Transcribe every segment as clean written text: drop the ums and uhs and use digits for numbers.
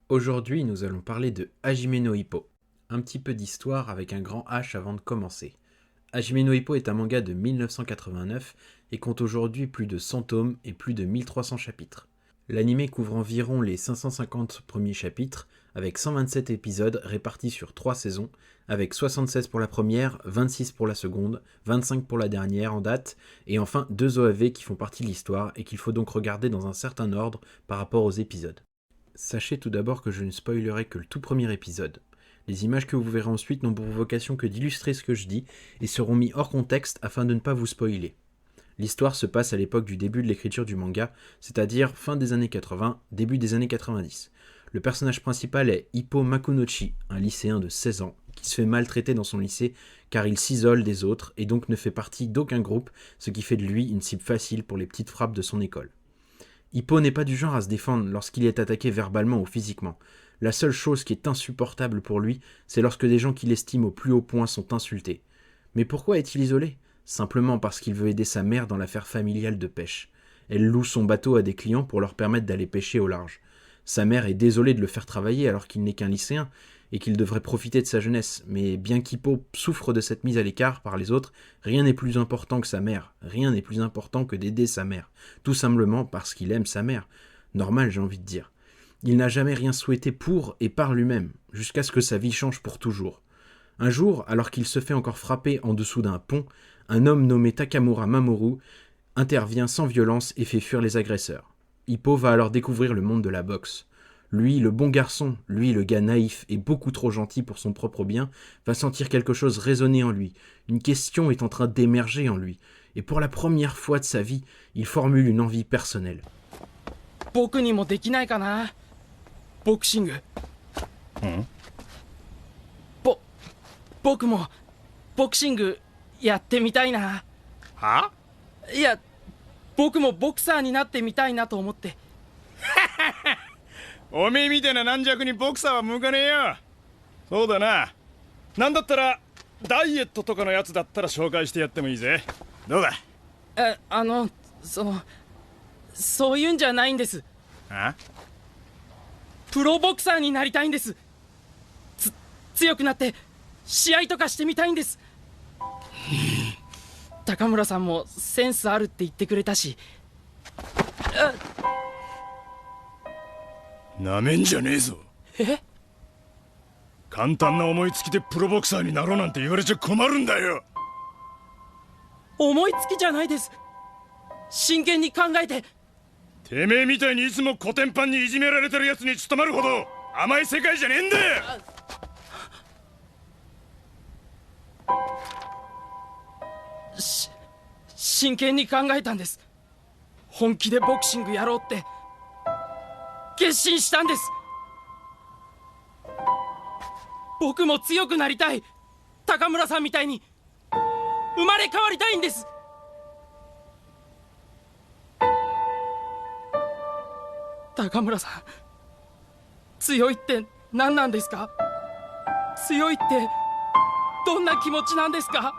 Aujourd'hui, nous allons parler de Hajime no Ippo. Un petit peu d'histoire avec un grand H avant de commencer. Hajime no Ippo est un manga de 1989 et compte aujourd'hui plus de 100 tomes et plus de 1300 chapitres. L'anime couvre environ les 550 premiers chapitres, avec 127 épisodes répartis sur 3 saisons, avec 76 pour la première, 26 pour la seconde, 25 pour la dernière en date, et enfin 2 OAV qui font partie de l'histoire et qu'il faut donc regarder dans un certain ordre par rapport aux épisodes. Sachez tout d'abord que je ne spoilerai que le tout premier épisode. Les images que vous verrez ensuite n'ont pour vocation que d'illustrer ce que je dis et seront mis hors contexte afin de ne pas vous spoiler. L'histoire se passe à l'époque du début de l'écriture du manga, c'est-à-dire fin des années 80, début des années 90. Le personnage principal est Ippo Makunochi, un lycéen de 16 ans, qui se fait maltraiter dans son lycée car il s'isole des autres et donc ne fait partie d'aucun groupe, ce qui fait de lui une cible facile pour les petites frappes de son école. Ippo n'est pas du genre à se défendre lorsqu'il est attaqué verbalement ou physiquement. La seule chose qui est insupportable pour lui, c'est lorsque des gens qu'il estime au plus haut point sont insultés. Mais pourquoi est-il isolé ? Simplement parce qu'il veut aider sa mère dans l'affaire familiale de pêche. Elle loue son bateau à des clients pour leur permettre d'aller pêcher au large. Sa mère est désolée de le faire travailler alors qu'il n'est qu'un lycéen et qu'il devrait profiter de sa jeunesse, mais bien qu'Hippo souffre de cette mise à l'écart par les autres, rien n'est plus important que sa mère, rien n'est plus important que d'aider sa mère, tout simplement parce qu'il aime sa mère. Normal, j'ai envie de dire. Il n'a jamais rien souhaité pour et par lui-même, jusqu'à ce que sa vie change pour toujours. Un jour, alors qu'il se fait encore frapper en dessous d'un pont, un homme nommé Takamura Mamoru intervient sans violence et fait fuir les agresseurs. Hippo va alors découvrir le monde de la boxe. Lui, le bon garçon, lui, le gars naïf et beaucoup trop gentil pour son propre bien, va sentir quelque chose résonner en lui. Une question est en train d'émerger en lui. Et pour la première fois de sa vie, il formule une envie personnelle. 僕にもできないかなボクシング僕もボクシングやってみたいなはいや僕もボクサーになってみたいなと思っておめえみたいな軟弱にボクサーは向かねえよそうだななんだったらダイエットとかのやつだったら紹介してやってもいいぜどうだそういうんじゃないんですプロボクサーになりたいんです強くなって試合とかしてみたいんです高村さんもセンスあるって言ってくれたしなめんじゃねえぞ簡単な思いつきでプロボクサーになろうなんて言われちゃ困るんだよ思いつきじゃないです真剣に考えててめえみたいにいつもコテンパンにいじめられてるやつに務まるほど甘い世界じゃねえんだよ真剣に考えたんです本気でボクシングやろうって決心したんです僕も強くなりたい高村さんみたいに生まれ変わりたいんです高村さん強いって何なんですか強いってどんな気持ちなんですか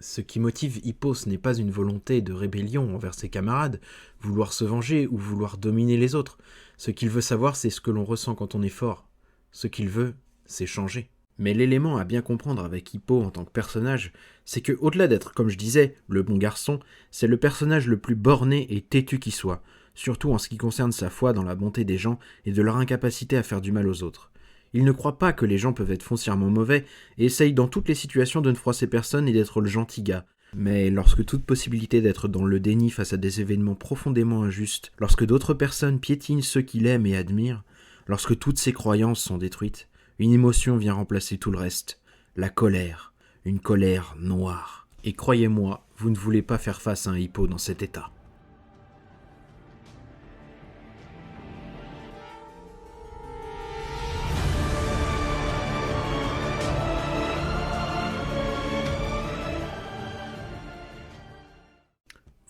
Ce qui motive Hippo, ce n'est pas une volonté de rébellion envers ses camarades, vouloir se venger ou vouloir dominer les autres. Ce qu'il veut savoir, c'est ce que l'on ressent quand on est fort. Ce qu'il veut, c'est changer. Mais l'élément à bien comprendre avec Hippo en tant que personnage, c'est que, au-delà d'être, comme je disais, le bon garçon, c'est le personnage le plus borné et têtu qui soit, surtout en ce qui concerne sa foi dans la bonté des gens et de leur incapacité à faire du mal aux autres. Il ne croit pas que les gens peuvent être foncièrement mauvais et essaye dans toutes les situations de ne froisser personne et d'être le gentil gars. Mais lorsque toute possibilité d'être dans le déni face à des événements profondément injustes, lorsque d'autres personnes piétinent ceux qu'il aime et admire, lorsque toutes ses croyances sont détruites, une émotion vient remplacer tout le reste, la colère, une colère noire. Et croyez-moi, vous ne voulez pas faire face à un Hippo dans cet état.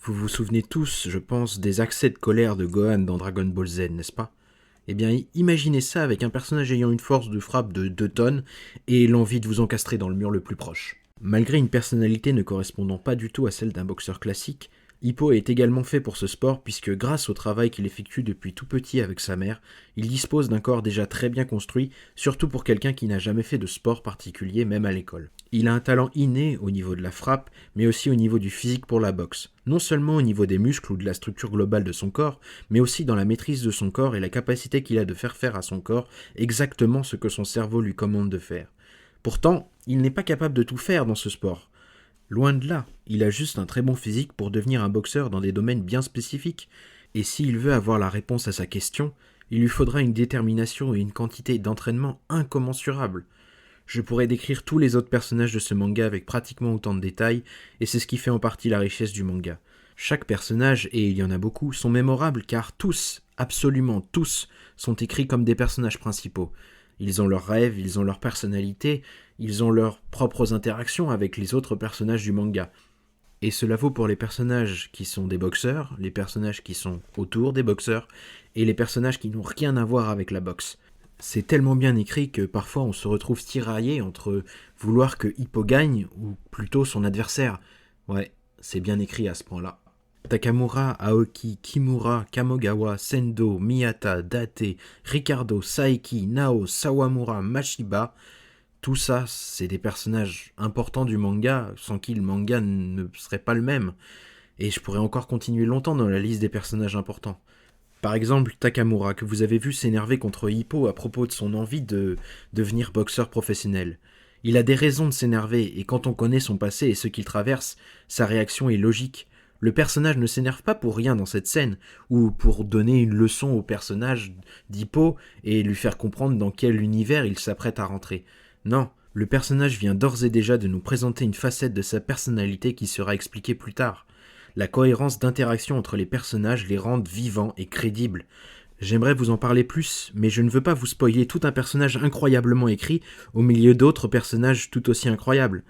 Vous vous souvenez tous, je pense, des accès de colère de Gohan dans Dragon Ball Z, n'est-ce pas ? Eh bien, imaginez ça avec un personnage ayant une force de frappe de 2 tonnes et l'envie de vous encastrer dans le mur le plus proche. Malgré une personnalité ne correspondant pas du tout à celle d'un boxeur classique, Hippo est également fait pour ce sport puisque grâce au travail qu'il effectue depuis tout petit avec sa mère, il dispose d'un corps déjà très bien construit, surtout pour quelqu'un qui n'a jamais fait de sport particulier même à l'école. Il a un talent inné au niveau de la frappe, mais aussi au niveau du physique pour la boxe. Non seulement au niveau des muscles ou de la structure globale de son corps, mais aussi dans la maîtrise de son corps et la capacité qu'il a de faire à son corps exactement ce que son cerveau lui commande de faire. Pourtant, il n'est pas capable de tout faire dans ce sport. Loin de là, il a juste un très bon physique pour devenir un boxeur dans des domaines bien spécifiques. Et s'il veut avoir la réponse à sa question, il lui faudra une détermination et une quantité d'entraînement incommensurables. Je pourrais décrire tous les autres personnages de ce manga avec pratiquement autant de détails, et c'est ce qui fait en partie la richesse du manga. Chaque personnage, et il y en a beaucoup, sont mémorables car tous, absolument tous, sont écrits comme des personnages principaux. Ils ont leurs rêves, ils ont leur personnalité, ils ont leurs propres interactions avec les autres personnages du manga. Et cela vaut pour les personnages qui sont des boxeurs, les personnages qui sont autour des boxeurs, et les personnages qui n'ont rien à voir avec la boxe. C'est tellement bien écrit que parfois on se retrouve tiraillé entre vouloir que Hippo gagne ou plutôt son adversaire. Ouais, c'est bien écrit à ce point-là. Takamura, Aoki, Kimura, Kamogawa, Sendo, Miyata, Date, Ricardo, Saeki, Nao, Sawamura, Mashiba, tout ça, c'est des personnages importants du manga, sans qui le manga ne serait pas le même. Et je pourrais encore continuer longtemps dans la liste des personnages importants. Par exemple, Takamura, que vous avez vu s'énerver contre Hippo à propos de son envie de devenir boxeur professionnel. Il a des raisons de s'énerver, et quand on connaît son passé et ce qu'il traverse, sa réaction est logique. Le personnage ne s'énerve pas pour rien dans cette scène, ou pour donner une leçon au personnage d'Hippo et lui faire comprendre dans quel univers il s'apprête à rentrer. Non, le personnage vient d'ores et déjà de nous présenter une facette de sa personnalité qui sera expliquée plus tard. La cohérence d'interaction entre les personnages les rend vivants et crédibles. J'aimerais vous en parler plus, mais je ne veux pas vous spoiler tout un personnage incroyablement écrit au milieu d'autres personnages tout aussi incroyables.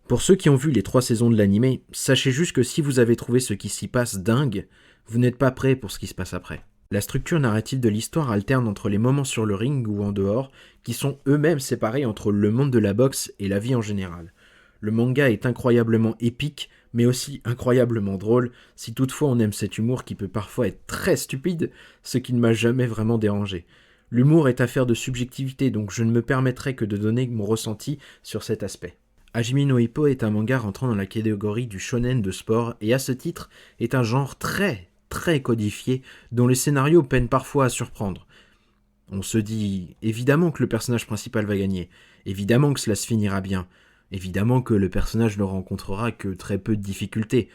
Pour ceux qui ont vu les 3 saisons de l'anime, sachez juste que si vous avez trouvé ce qui s'y passe dingue, vous n'êtes pas prêt pour ce qui se passe après. La structure narrative de l'histoire alterne entre les moments sur le ring ou en dehors, qui sont eux-mêmes séparés entre le monde de la boxe et la vie en général. Le manga est incroyablement épique, mais aussi incroyablement drôle, si toutefois on aime cet humour qui peut parfois être très stupide, ce qui ne m'a jamais vraiment dérangé. L'humour est affaire de subjectivité, donc je ne me permettrai que de donner mon ressenti sur cet aspect. Hajime no Ippo est un manga rentrant dans la catégorie du shonen de sport et à ce titre est un genre très codifié dont les scénarios peinent parfois à surprendre. On se dit évidemment que le personnage principal va gagner, évidemment que cela se finira bien, évidemment que le personnage ne rencontrera que très peu de difficultés.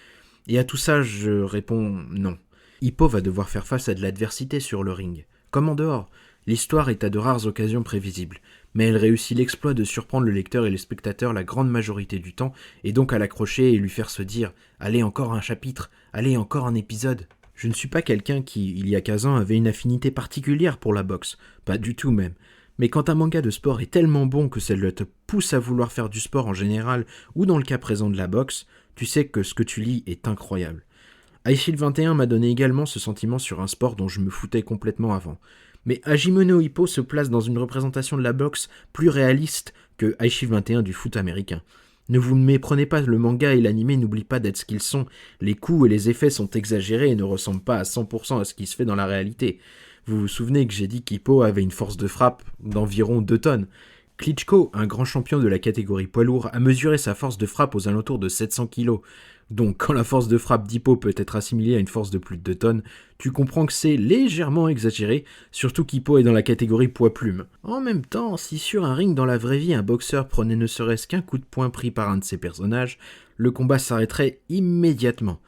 Et à tout ça, je réponds non. Hippo va devoir faire face à de l'adversité sur le ring. Comme en dehors, l'histoire est à de rares occasions prévisible, mais elle réussit l'exploit de surprendre le lecteur et les spectateurs la grande majorité du temps, et donc à l'accrocher et lui faire se dire « Allez, encore un chapitre, allez, encore un épisode ». Je ne suis pas quelqu'un qui, il y a 15 ans, avait une affinité particulière pour la boxe, pas du tout même. Mais quand un manga de sport est tellement bon que ça te pousse à vouloir faire du sport en général, ou dans le cas présent de la boxe, tu sais que ce que tu lis est incroyable. Aishil 21 m'a donné également ce sentiment sur un sport dont je me foutais complètement avant. Mais Hajime no Ippo se place dans une représentation de la boxe plus réaliste que Aishil 21 du foot américain. Ne vous méprenez pas, le manga et l'anime n'oublient pas d'être ce qu'ils sont. Les coups et les effets sont exagérés et ne ressemblent pas à 100% à ce qui se fait dans la réalité. Vous vous souvenez que j'ai dit qu'Hippo avait une force de frappe d'environ 2 tonnes. Klitschko, un grand champion de la catégorie poids lourd, a mesuré sa force de frappe aux alentours de 700 kg. Donc quand la force de frappe d'Hippo peut être assimilée à une force de plus de 2 tonnes, tu comprends que c'est légèrement exagéré, surtout qu'Hippo est dans la catégorie poids-plume. En même temps, si sur un ring dans la vraie vie un boxeur prenait ne serait-ce qu'un coup de poing pris par un de ses personnages, le combat s'arrêterait immédiatement.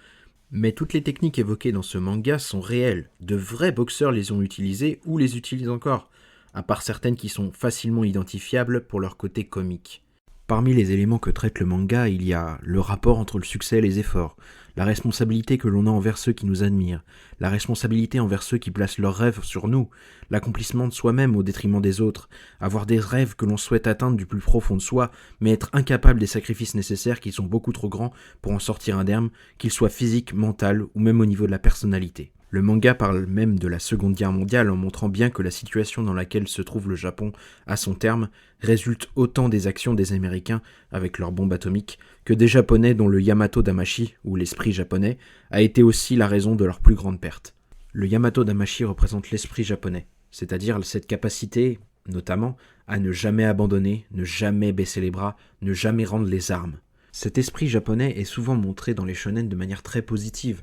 Mais toutes les techniques évoquées dans ce manga sont réelles, de vrais boxeurs les ont utilisées ou les utilisent encore, à part certaines qui sont facilement identifiables pour leur côté comique. Parmi les éléments que traite le manga, il y a le rapport entre le succès et les efforts, la responsabilité que l'on a envers ceux qui nous admirent, la responsabilité envers ceux qui placent leurs rêves sur nous, l'accomplissement de soi-même au détriment des autres, avoir des rêves que l'on souhaite atteindre du plus profond de soi, mais être incapable des sacrifices nécessaires qui sont beaucoup trop grands pour en sortir indemne, qu'ils soient physiques, mentaux ou même au niveau de la personnalité. Le manga parle même de la Seconde Guerre mondiale en montrant bien que la situation dans laquelle se trouve le Japon à son terme résulte autant des actions des Américains avec leurs bombes atomiques que des Japonais dont le Yamato Damashi, ou l'esprit japonais, a été aussi la raison de leur plus grande perte. Le Yamato Damashi représente l'esprit japonais, c'est-à-dire cette capacité, notamment, à ne jamais abandonner, ne jamais baisser les bras, ne jamais rendre les armes. Cet esprit japonais est souvent montré dans les shonen de manière très positive,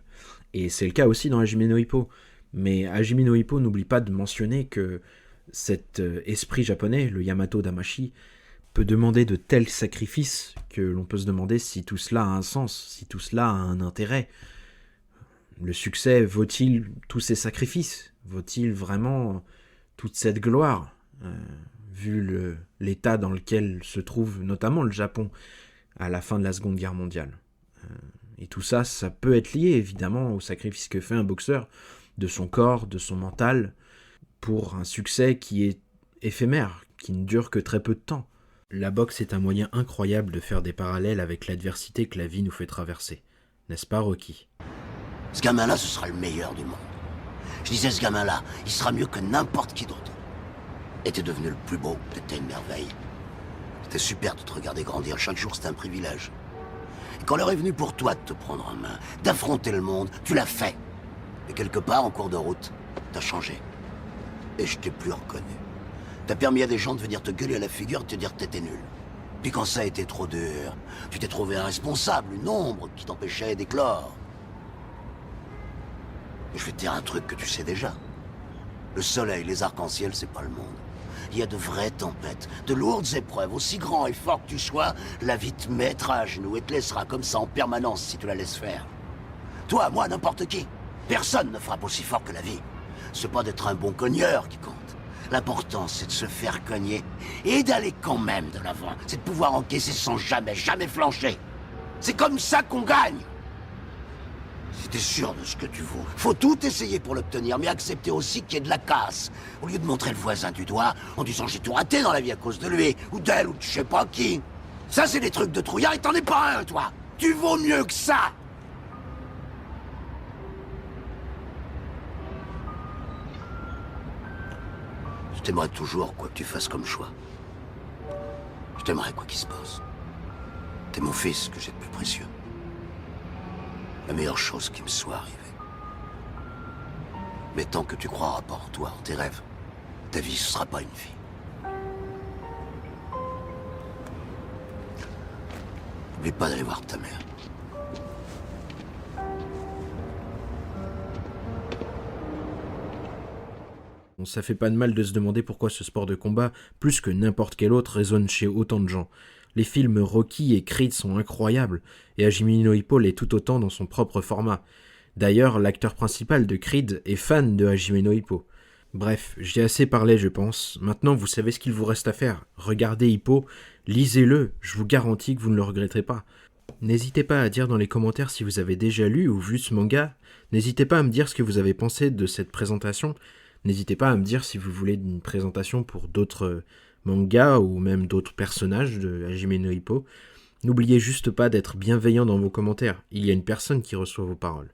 et c'est le cas aussi dans Hajime no Ippo. Mais Hajime no Ippo n'oublie pas de mentionner que cet esprit japonais, le Yamato Damashi, peut demander de tels sacrifices que l'on peut se demander si tout cela a un sens, si tout cela a un intérêt. Le succès vaut-il tous ces sacrifices? Vaut-il vraiment toute cette gloire, vu l'état dans lequel se trouve notamment le Japon à la fin de la Seconde Guerre mondiale? Et tout ça, ça peut être lié évidemment au sacrifice que fait un boxeur de son corps, de son mental, pour un succès qui est éphémère, qui ne dure que très peu de temps. La boxe est un moyen incroyable de faire des parallèles avec l'adversité que la vie nous fait traverser. N'est-ce pas, Rocky? Ce gamin-là, ce sera le meilleur du monde. Je disais, ce gamin-là, il sera mieux que n'importe qui d'autre. Et t'es devenu le plus beau, t'étais une merveille. C'était super de te regarder grandir, chaque jour c'était un privilège. Et quand l'heure est venue pour toi de te prendre en main, d'affronter le monde, tu l'as fait. Et quelque part, en cours de route, t'as changé. Et je t'ai plus reconnu. T'as permis à des gens de venir te gueuler à la figure et te dire que t'étais nul. Puis quand ça a été trop dur, tu t'es trouvé un responsable, une ombre qui t'empêchait d'éclore. Et je vais te dire un truc que tu sais déjà. Le soleil, les arcs-en-ciel, c'est pas le monde. Il y a de vraies tempêtes, de lourdes épreuves, aussi grand et fort que tu sois, la vie te mettra à genoux et te laissera comme ça en permanence si tu la laisses faire. Toi, moi, n'importe qui. Personne ne frappe aussi fort que la vie. C'est pas d'être un bon cogneur qui compte. L'important, c'est de se faire cogner et d'aller quand même de l'avant. C'est de pouvoir encaisser sans jamais flancher. C'est comme ça qu'on gagne. Si t'es sûr de ce que tu vaux, faut tout essayer pour l'obtenir, mais accepter aussi qu'il y ait de la casse. Au lieu de montrer le voisin du doigt en disant j'ai tout raté dans la vie à cause de lui, ou d'elle, ou de je sais pas qui. Ça, c'est des trucs de trouillard et t'en es pas un, toi. Tu vaux mieux que ça. Je t'aimerais toujours, quoi que tu fasses comme choix. Je t'aimerais quoi qu'il se passe. T'es mon fils que j'ai de plus précieux. La meilleure chose qui me soit arrivée. Mais tant que tu croiras pas en toi, en tes rêves, ta vie, ce sera pas une vie. N'oublie pas d'aller voir ta mère. Bon, ça fait pas de mal de se demander pourquoi ce sport de combat, plus que n'importe quel autre, résonne chez autant de gens. Les films Rocky et Creed sont incroyables, et Hajime no Ippo l'est tout autant dans son propre format. D'ailleurs, l'acteur principal de Creed est fan de Hajime no Ippo. Bref, j'ai assez parlé je pense, maintenant vous savez ce qu'il vous reste à faire. Regardez Ippo, lisez-le, je vous garantis que vous ne le regretterez pas. N'hésitez pas à dire dans les commentaires si vous avez déjà lu ou vu ce manga, n'hésitez pas à me dire ce que vous avez pensé de cette présentation, n'hésitez pas à me dire si vous voulez une présentation pour d'autres manga ou même d'autres personnages de Hajime no Ippo. N'oubliez juste pas d'être bienveillant dans vos commentaires, il y a une personne qui reçoit vos paroles.